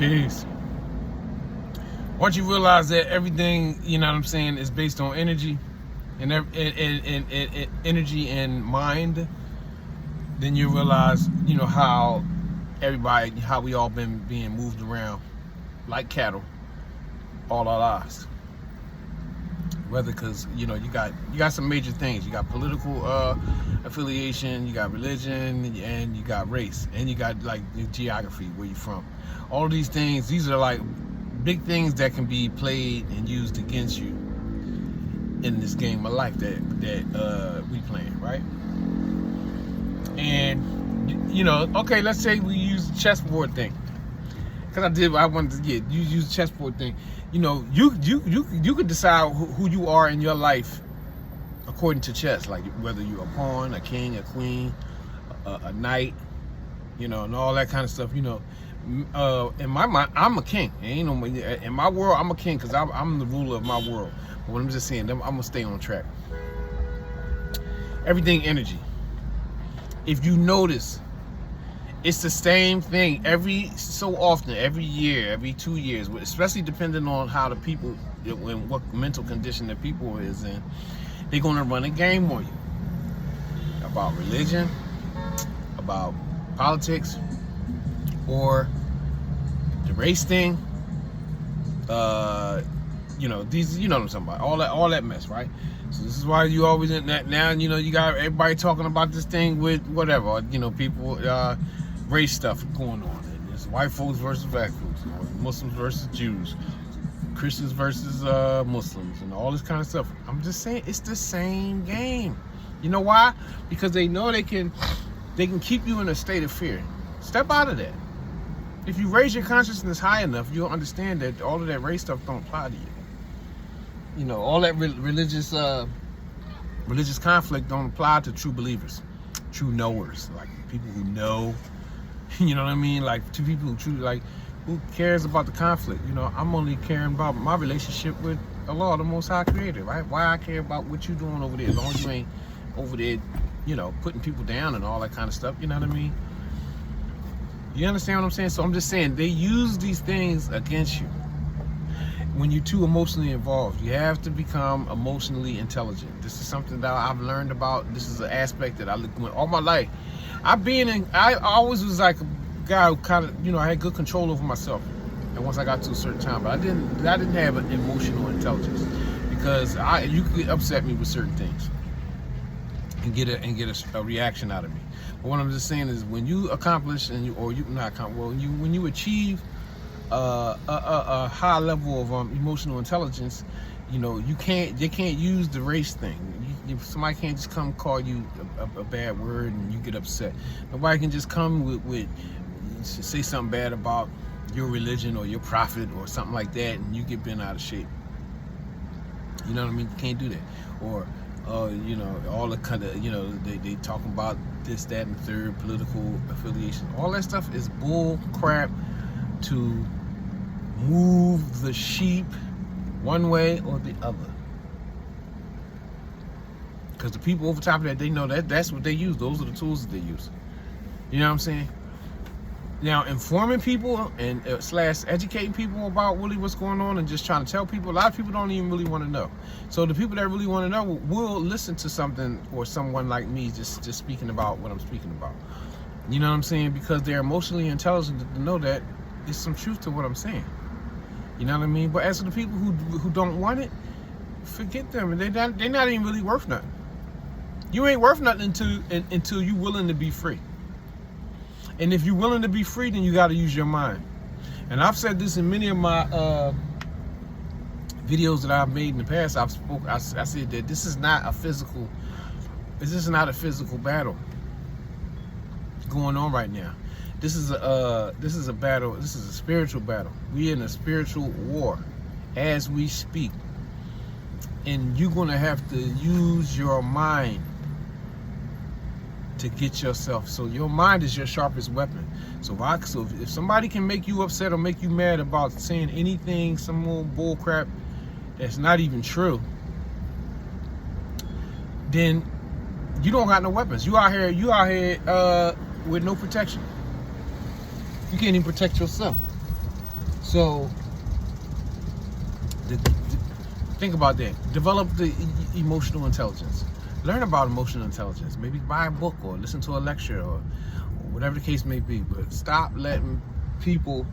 Peace. Once you realize that everything, you know what I'm saying, is based on energy and energy and mind, then you realize, you know, how we all been being moved around like cattle all our lives. Whether because, you know, you got some major things. You got political affiliation, you got religion, and you got race, and you got like the geography, where you from. All of these things, these are like big things that can be played and used against you in this game of life that we playing, right? And you know, okay, let's say we use the chessboard thing, because I wanted to get you use the chessboard thing. You know, you could decide who you are in your life according to chess, like whether you're a pawn, a king, a queen, a knight, you know, and all that kind of stuff. You know, in my mind, I'm a king. Ain't no in my world, I'm a king because I'm the ruler of my world. But what I'm just saying, I'm gonna stay on track. Everything energy. If you notice, it's the same thing every so often, every year, every 2 years, especially depending on how the people, and what mental condition the people is in. They're gonna run a game on you about religion, about politics, or the race thing. You know, these, you know what I'm talking about, all that mess, right? So this is why you always in that now. You know, you got everybody talking about this thing with whatever, you know, people, race stuff going on. And it's white folks versus black folks, you know, Muslims versus Jews, Christians versus Muslims, and all this kind of stuff. I'm just saying, it's the same game. You know why? Because they know they can keep you in a state of fear. Step out of that. If you raise your consciousness high enough, you'll understand that all of that race stuff don't apply to you. You know, all that religious conflict don't apply to true believers, true knowers, like people who know. You know what I mean? Like, to people who truly, like, who cares about the conflict? You know, I'm only caring about my relationship with Allah, the Most High Creator, right? Why I care about what you doing over there, as long as you ain't over there, you know, putting people down and all that kind of stuff. You know what I mean? You understand what I'm saying? So I'm just saying, they use these things against you when you're too emotionally involved. You have to become emotionally intelligent. This is something that I've learned about. This is an aspect that I looked at all my life. I always was like a guy who kind of, you know, I had good control over myself. And once I got to a certain time, but I didn't have an emotional intelligence, because you could upset me with certain things and get a reaction out of me. But what I'm just saying is, when you accomplish when you achieve a high level of emotional intelligence, you know, they can't use the race thing. Somebody can't just come call you a bad word and you get upset. Nobody can just come with say something bad about your religion or your prophet or something like that and you get bent out of shape. You know what I mean? You can't do that. Or you know, all the kind of, you know, they talking about this, that, and third, political affiliation. All that stuff is bull crap to move the sheep one way or the other. Because the people over top of that, they know that's what they use. Those are the tools that they use. You know what I'm saying? Now, informing people and / educating people about really what's going on and just trying to tell people, a lot of people don't even really want to know. So the people that really want to know will listen to something or someone like me just speaking about what I'm speaking about. You know what I'm saying? Because they're emotionally intelligent to know that there's some truth to what I'm saying. You know what I mean? But as for the people who don't want it, forget them. They're not even really worth nothing. You ain't worth nothing until you're willing to be free. And if you're willing to be free, then you got to use your mind. And I've said this in many of my videos that I've made in the past. I said that this is not a physical battle going on right now. This is a battle. This is a spiritual battle. We're in a spiritual war as we speak, and you're gonna have to use your mind to get yourself. So your mind is your sharpest weapon. So if somebody can make you upset or make you mad about saying anything, some more bull crap that's not even true, then you don't got no weapons. You out here with no protection. You can't even protect yourself. So think about that. Develop the emotional intelligence. Learn about emotional intelligence. Maybe buy a book or listen to a lecture or whatever the case may be. But stop letting people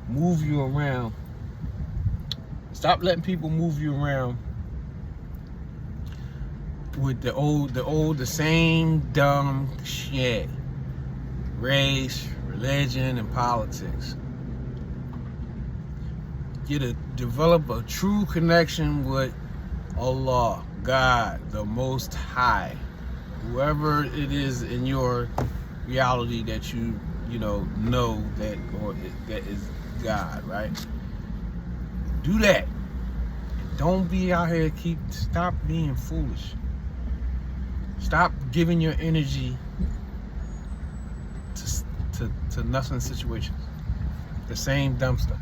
move you around. Stop letting people move you around with the same dumb shit. Race, religion, and politics. Develop a true connection with Allah, God, the Most High, whoever it is in your reality that you know that that is God, right? Do that. Don't be out here. Stop being foolish. Stop giving your energy to nothing situations. The same dumb stuff.